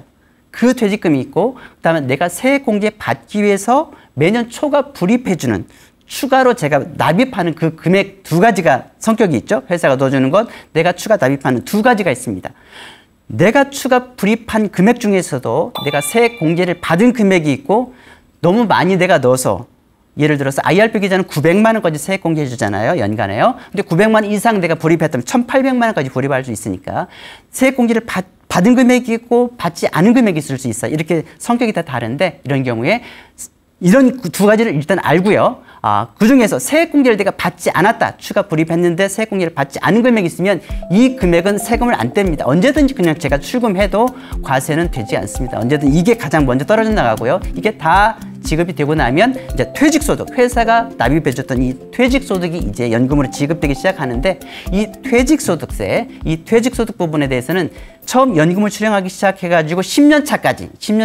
그 퇴직금이 있고, 그다음에 내가 세액공제 받기 위해서 매년 초과 불입해주는 추가로 제가 납입하는 그 금액 두 가지가 성격이 있죠. 회사가 넣어주는 것, 내가 추가 납입하는 두 가지가 있습니다. 내가 추가 불입한 금액 중에서도 내가 세액공제를 받은 금액이 있고 너무 많이 내가 넣어서 예를 들어서 IRP 계좌는 900만 원까지 세액공제 해주잖아요. 연간에요. 근데 900만 원 이상 내가 불입했다면 1,800만 원까지 불입할 수 있으니까 세액공제를 받은 금액이 있고 받지 않은 금액이 있을 수 있어요. 이렇게 성격이 다 다른데 이런 경우에 이런 두 가지를 일단 알고요. 그중에서 세액공제를 내가 받지 않았다. 추가 불입했는데 세액공제를 받지 않은 금액이 있으면 이 금액은 세금을 안 뗍니다. 언제든지 그냥 제가 출금해도 과세는 되지 않습니다. 언제든 이게 가장 먼저 떨어져 나가고요. 이게 다 지급이 되고 나면 이제 퇴직소득, 회사가 납입해줬던 이 퇴직소득이 이제 연금으로 지급되기 시작하는데 이 퇴직소득 부분에 대해서는 처음 연금을 수령하기 시작해가지고 10년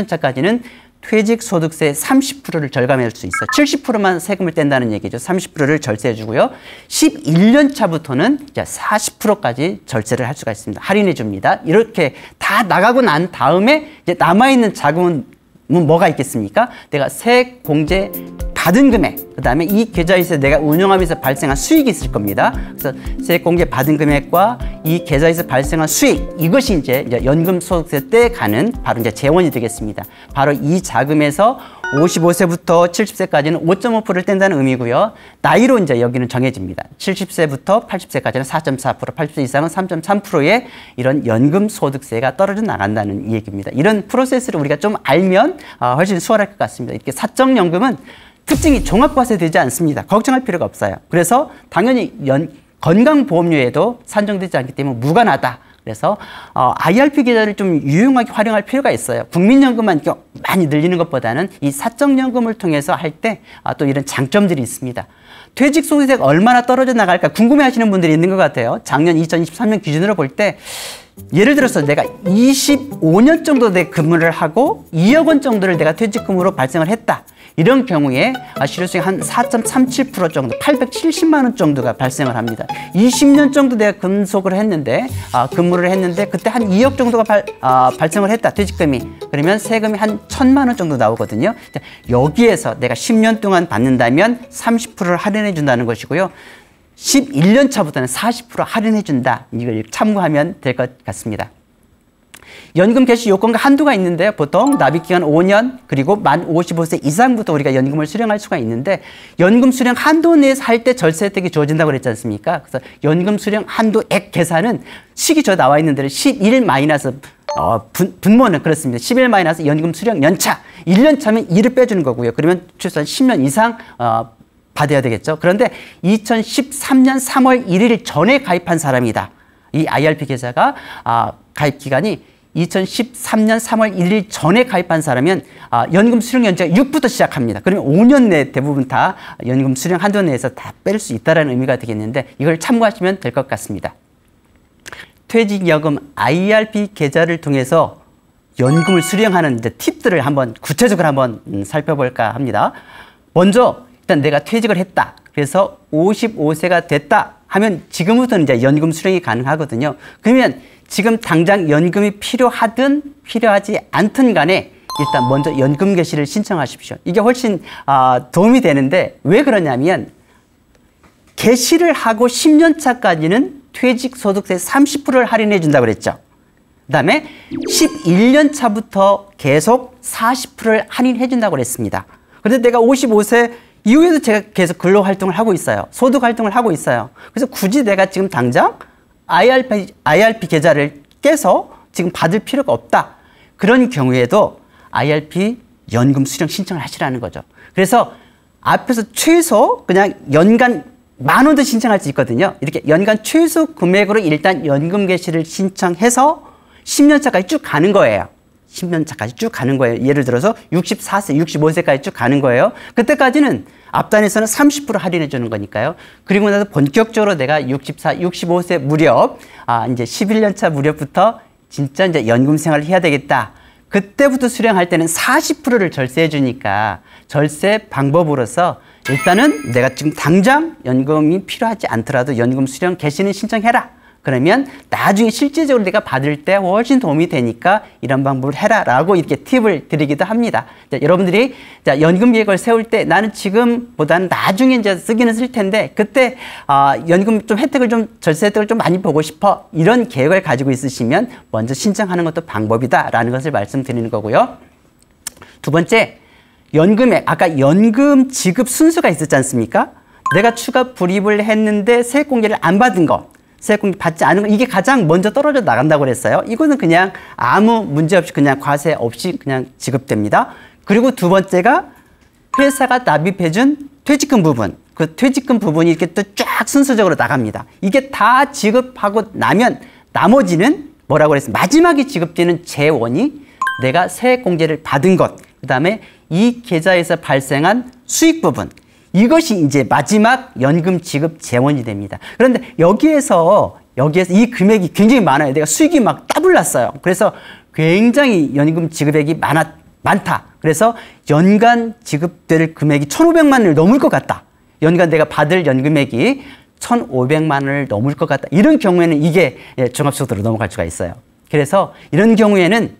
차까지는 퇴직소득세 30%를 절감할 수 있어요. 70%만 세금을 뗀다는 얘기죠. 30%를 절세해 주고요. 11년 차부터는 이제 40%까지 절세를 할 수가 있습니다. 할인해 줍니다. 이렇게 다 나가고 난 다음에 이제 남아있는 자금은 뭐가 있겠습니까? 내가 세액공제 받은 금액, 그 다음에 이 계좌에서 내가 운영하면서 발생한 수익이 있을 겁니다. 그래서 세액공제 받은 금액과 이 계좌에서 발생한 수익, 이것이 이제 연금소득세 때 가는 바로 이제 재원이 되겠습니다. 바로 이 자금에서 55세부터 70세까지는 5.5%를 뗀다는 의미고요. 나이로 이제 여기는 정해집니다. 70세부터 80세까지는 4.4%, 80세 이상은 3.3%의 이런 연금소득세가 떨어져 나간다는 얘기입니다. 이런 프로세스를 우리가 좀 알면 훨씬 수월할 것 같습니다. 이렇게 사적연금은 특징이 종합과세 되지 않습니다. 걱정할 필요가 없어요. 그래서 당연히 건강보험료에도 산정되지 않기 때문에 무관하다. 그래서 IRP 계좌를 좀 유용하게 활용할 필요가 있어요. 국민연금만 이렇게 많이 늘리는 것보다는 이 사적연금을 통해서 할 때 또 이런 장점들이 있습니다. 퇴직소득세가 얼마나 떨어져 나갈까 궁금해하시는 분들이 있는 것 같아요. 작년 2023년 기준으로 볼 때 예를 들어서 내가 25년 정도 내 근무를 하고 2억 원 정도를 내가 퇴직금으로 발생을 했다. 이런 경우에 실효성이 한 4.37% 정도, 870만 원 정도가 발생을 합니다. 20년 정도 내가 근속을 했는데, 근무를 했는데 그때 한 2억 정도가 발생을 했다, 퇴직금이. 그러면 세금이 한 1,000만 원 정도 나오거든요. 여기에서 내가 10년 동안 받는다면 30%를 할인해 준다는 것이고요. 11년 차부터는 40% 할인해 준다. 이걸 참고하면 될 것 같습니다. 연금 개시 요건과 한도가 있는데요. 보통 납입기간 5년, 그리고 만 55세 이상부터 우리가 연금을 수령할 수가 있는데, 연금 수령 한도 내에서 할 때 절세 혜택이 주어진다고 그랬지 않습니까? 그래서 연금 수령 한도액 계산은 식이 저 나와 있는 대로 11 마이너스 분모는 그렇습니다. 11 마이너스 연금 수령 연차, 1년 차면 2를 빼주는 거고요. 그러면 최소한 10년 이상 받아야 되겠죠. 그런데 2013년 3월 1일 전에 가입한 사람이다. 이 IRP 계좌가 가입 기간이 2013년 3월 1일 전에 가입한 사람은 연금 수령 연차가 6부터 시작합니다. 그러면 5년 내에 대부분 다 연금 수령 한도 내에서 다 뺄 수 있다는 의미가 되겠는데, 이걸 참고하시면 될 것 같습니다. 퇴직연금 IRP 계좌를 통해서 연금을 수령하는 팁들을 한번 구체적으로 한번 살펴볼까 합니다. 먼저 일단 내가 퇴직을 했다. 그래서 55세가 됐다 하면 지금부터는 이제 연금 수령이 가능하거든요. 그러면 지금 당장 연금이 필요하든 필요하지 않든 간에 일단 먼저 연금 개시를 신청하십시오. 이게 훨씬 도움이 되는데, 왜 그러냐면 개시를 하고 10년 차까지는 퇴직소득세 30%를 할인해 준다고 그랬죠. 그다음에 11년 차부터 계속 40%를 할인해 준다고 그랬습니다. 그런데 내가 55세 이후에도 제가 계속 근로활동을 하고 있어요. 소득활동을 하고 있어요. 그래서 굳이 내가 지금 당장 IRP 계좌를 깨서 지금 받을 필요가 없다. 그런 경우에도 IRP 연금 수령 신청을 하시라는 거죠. 그래서 앞에서 최소 그냥 연간 10,000원도 신청할 수 있거든요. 이렇게 연간 최소 금액으로 일단 연금 개시를 신청해서 10년 차까지 쭉 가는 거예요. 10년 차까지 쭉 가는 거예요. 예를 들어서 64세, 65세까지 쭉 가는 거예요. 그때까지는 앞단에서는 30% 할인해 주는 거니까요. 그리고 나서 본격적으로 내가 64, 65세 무렵, 이제 11년 차 무렵부터 진짜 이제 연금 생활을 해야 되겠다. 그때부터 수령할 때는 40%를 절세해 주니까 절세 방법으로서 일단은 내가 지금 당장 연금이 필요하지 않더라도 연금 수령 개시는 신청해라. 그러면 나중에 실제적으로 내가 받을 때 훨씬 도움이 되니까 이런 방법을 해라 라고 이렇게 팁을 드리기도 합니다. 자, 여러분들이 연금 계획을 세울 때 나는 지금보다는 나중에 이제 쓰기는 쓸 텐데 그때 연금 좀 혜택을 좀 절세 혜택을 좀 많이 보고 싶어, 이런 계획을 가지고 있으시면 먼저 신청하는 것도 방법이다라는 것을 말씀드리는 거고요. 두 번째, 연금액, 아까 연금 지급 순서가 있었지 않습니까? 내가 추가 불입을 했는데 세액공제를 안 받은 것, 세액공제 받지 않은 거, 이게 가장 먼저 떨어져 나간다고 그랬어요. 이거는 그냥 아무 문제 없이 그냥 과세 없이 그냥 지급됩니다. 그리고 두 번째가 회사가 납입해준 퇴직금 부분, 그 퇴직금 부분이 이렇게 또 쫙 순서적으로 나갑니다. 이게 다 지급하고 나면 나머지는 뭐라고 그랬어요? 마지막에 지급되는 재원이 내가 세액공제를 받은 것, 그 다음에 이 계좌에서 발생한 수익 부분, 이것이 이제 마지막 연금 지급 재원이 됩니다. 그런데 여기에서 이 금액이 굉장히 많아요. 내가 수익이 막 따블났어요. 그래서 굉장히 연금 지급액이 많다. 그래서 연간 지급될 금액이 1,500만 원을 넘을 것 같다. 연간 내가 받을 연금액이 1,500만 원을 넘을 것 같다. 이런 경우에는 이게 종합소득으로 넘어갈 수가 있어요. 그래서 이런 경우에는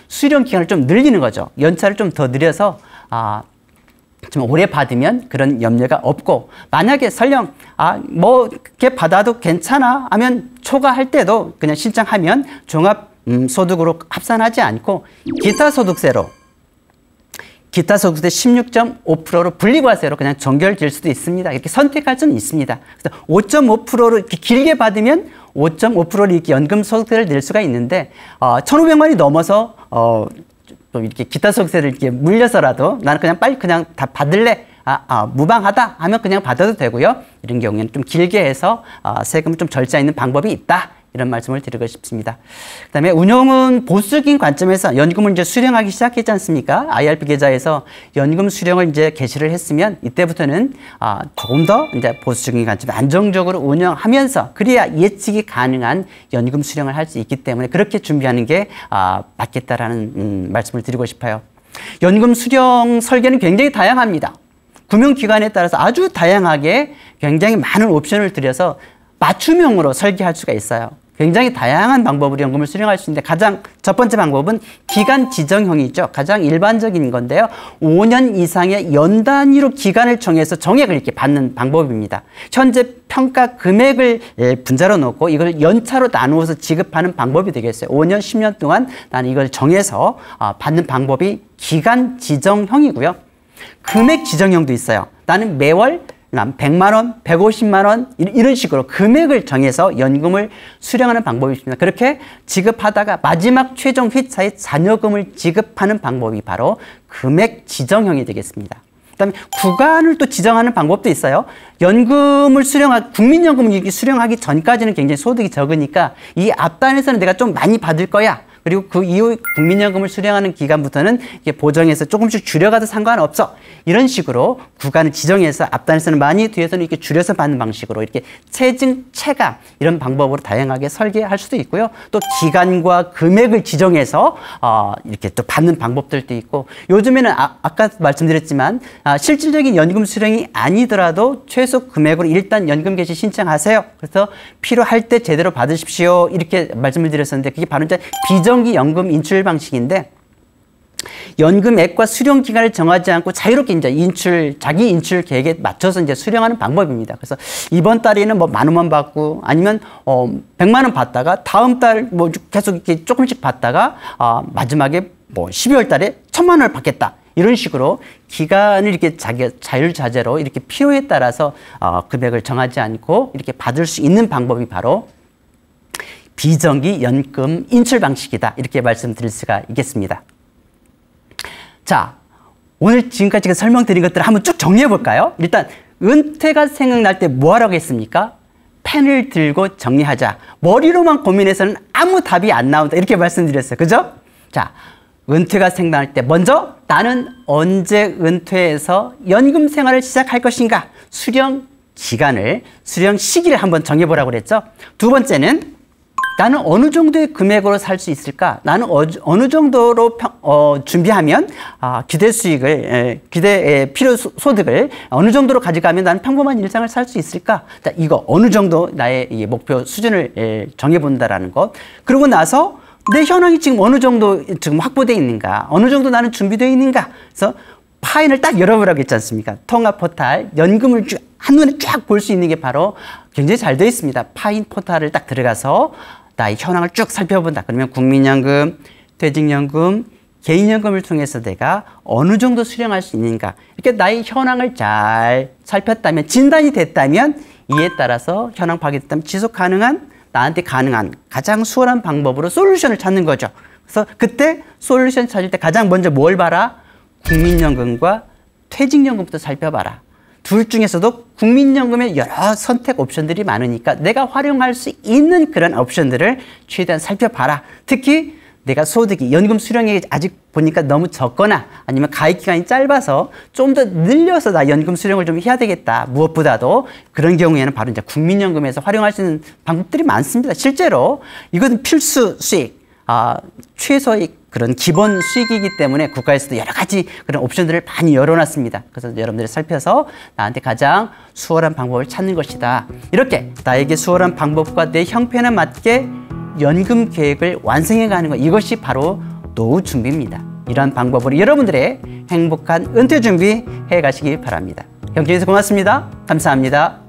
수령 기간을 좀 늘리는 거죠. 연차를 좀 더 늘려서 좀 오래 받으면 그런 염려가 없고, 만약에 설령 뭐 이렇게 받아도 괜찮아 하면 초과할 때도 그냥 신청하면 종합 소득으로 합산하지 않고 기타 소득세 16.5%로 분리과세로 그냥 정결될 수도 있습니다. 이렇게 선택할 수는 있습니다. 그래서 5.5%로 이렇게 길게 받으면 5.5%로 이렇게 연금 소득세를 낼 수가 있는데 1,500만 원이 넘어서 또 이렇게 기타 소득세를 이렇게 물려서라도 나는 그냥 빨리 그냥 다 받을래, 무방하다 하면 그냥 받아도 되고요. 이런 경우에는 좀 길게 해서 세금을 좀 절제 있는 방법이 있다, 이런 말씀을 드리고 싶습니다. 그다음에 운용은 보수적인 관점에서 연금을 이제 수령하기 시작했지 않습니까? IRP 계좌에서 연금 수령을 이제 개시를 했으면 이때부터는 조금 더 이제 보수적인 관점, 안정적으로 운영하면서 그래야 예측이 가능한 연금 수령을 할 수 있기 때문에 그렇게 준비하는 게 맞겠다라는 말씀을 드리고 싶어요. 연금 수령 설계는 굉장히 다양합니다. 금융기관에 따라서 아주 다양하게 굉장히 많은 옵션을 들여서 맞춤형으로 설계할 수가 있어요. 굉장히 다양한 방법으로 연금을 수령할 수 있는데 가장 첫 번째 방법은 기간 지정형이죠. 가장 일반적인 건데요. 5년 이상의 연 단위로 기간을 정해서 정액을 이렇게 받는 방법입니다. 현재 평가 금액을 분자로 놓고 이걸 연차로 나누어서 지급하는 방법이 되겠어요. 5년, 10년 동안 나는 이걸 정해서 받는 방법이 기간 지정형이고요. 금액 지정형도 있어요. 나는 매월 100만 원, 150만 원 이런 식으로 금액을 정해서 연금을 수령하는 방법이 있습니다. 그렇게 지급하다가 마지막 최종 회차에 잔여금을 지급하는 방법이 바로 금액 지정형이 되겠습니다. 그다음에 구간을 또 지정하는 방법도 있어요. 연금을 국민연금을 수령하기 전까지는 굉장히 소득이 적으니까 이 앞단에서는 내가 좀 많이 받을 거야. 그리고 그 이후 국민연금을 수령하는 기간부터는 이게 보정해서 조금씩 줄여가도 상관없어. 이런 식으로 구간을 지정해서 앞단에서는 많이, 뒤에서는 이렇게 줄여서 받는 방식으로 이렇게 체증, 체감 이런 방법으로 다양하게 설계할 수도 있고요. 또 기간과 금액을 지정해서 이렇게 또 받는 방법들도 있고, 요즘에는 아까 말씀드렸지만 실질적인 연금 수령이 아니더라도 최소 금액으로 일단 연금 개시 신청하세요. 그래서 필요할 때 제대로 받으십시오. 이렇게 말씀을 드렸었는데 그게 바로 이제 비정기 연금 인출 방식인데, 연금액과 수령 기간을 정하지 않고 자유롭게 이제 자기 인출 계획에 맞춰서 이제 수령하는 방법입니다. 그래서 이번 달에는 뭐 10,000원 받고 아니면 100만 원 받다가 다음 달 뭐 계속 이렇게 조금씩 받다가 마지막에 뭐 12월 달에 1,000만 원을 받겠다. 이런 식으로 기간을 이렇게 자율자재로 이렇게 필요에 따라서 금액을 정하지 않고 이렇게 받을 수 있는 방법이 바로 비정기 연금 인출 방식이다. 이렇게 말씀드릴 수가 있겠습니다. 자, 오늘 지금까지 설명드린 것들을 한번 쭉 정리해 볼까요? 일단 은퇴가 생각날 때 뭐 하라고 했습니까? 펜을 들고 정리하자. 머리로만 고민해서는 아무 답이 안 나온다. 이렇게 말씀드렸어요. 그죠? 자, 은퇴가 생각날 때 먼저 나는 언제 은퇴해서 연금 생활을 시작할 것인가? 수령 기간을, 수령 시기를 한번 정해보라고 그랬죠. 두 번째는 나는 어느 정도의 금액으로 살 수 있을까? 나는 어느 정도로 준비하면 기대 수익을, 기대 필요 소득을 어느 정도로 가져가면 나는 평범한 일상을 살 수 있을까? 자, 이거 어느 정도 나의 목표 수준을 정해본다라는 것. 그러고 나서 내 현황이 지금 어느 정도 지금 확보되어 있는가? 어느 정도 나는 준비되어 있는가? 그래서 파일을 딱 열어보라고 했지 않습니까? 통합 포탈, 연금을 한눈에 쫙 볼 수 있는 게 바로 굉장히 잘 되어 있습니다. 파인 포탈을 딱 들어가서 나의 현황을 쭉 살펴본다. 그러면 국민연금, 퇴직연금, 개인연금을 통해서 내가 어느 정도 수령할 수 있는가. 이렇게 나의 현황을 잘 살폈다면, 진단이 됐다면, 이에 따라서 현황 파악이 됐다면 지속 가능한, 나한테 가능한 가장 수월한 방법으로 솔루션을 찾는 거죠. 그래서 그때 솔루션 찾을 때 가장 먼저 뭘 봐라? 국민연금과 퇴직연금부터 살펴봐라. 둘 중에서도 국민연금의 여러 선택 옵션들이 많으니까 내가 활용할 수 있는 그런 옵션들을 최대한 살펴봐라. 특히 내가 소득이 연금 수령액이 아직 보니까 너무 적거나 아니면 가입 기간이 짧아서 좀 더 늘려서 나 연금 수령을 좀 해야 되겠다. 무엇보다도 그런 경우에는 바로 이제 국민연금에서 활용할 수 있는 방법들이 많습니다. 실제로 이것은 필수 수익, 최소의 그런 기본 수익이기 때문에 국가에서도 여러 가지 그런 옵션들을 많이 열어놨습니다. 그래서 여러분들이 살펴서 나한테 가장 수월한 방법을 찾는 것이다. 이렇게 나에게 수월한 방법과 내 형편에 맞게 연금 계획을 완성해가는 것, 이것이 바로 노후 준비입니다. 이러한 방법으로 여러분들의 행복한 은퇴 준비 해가시기 바랍니다. 경청해주셔서 고맙습니다. 감사합니다.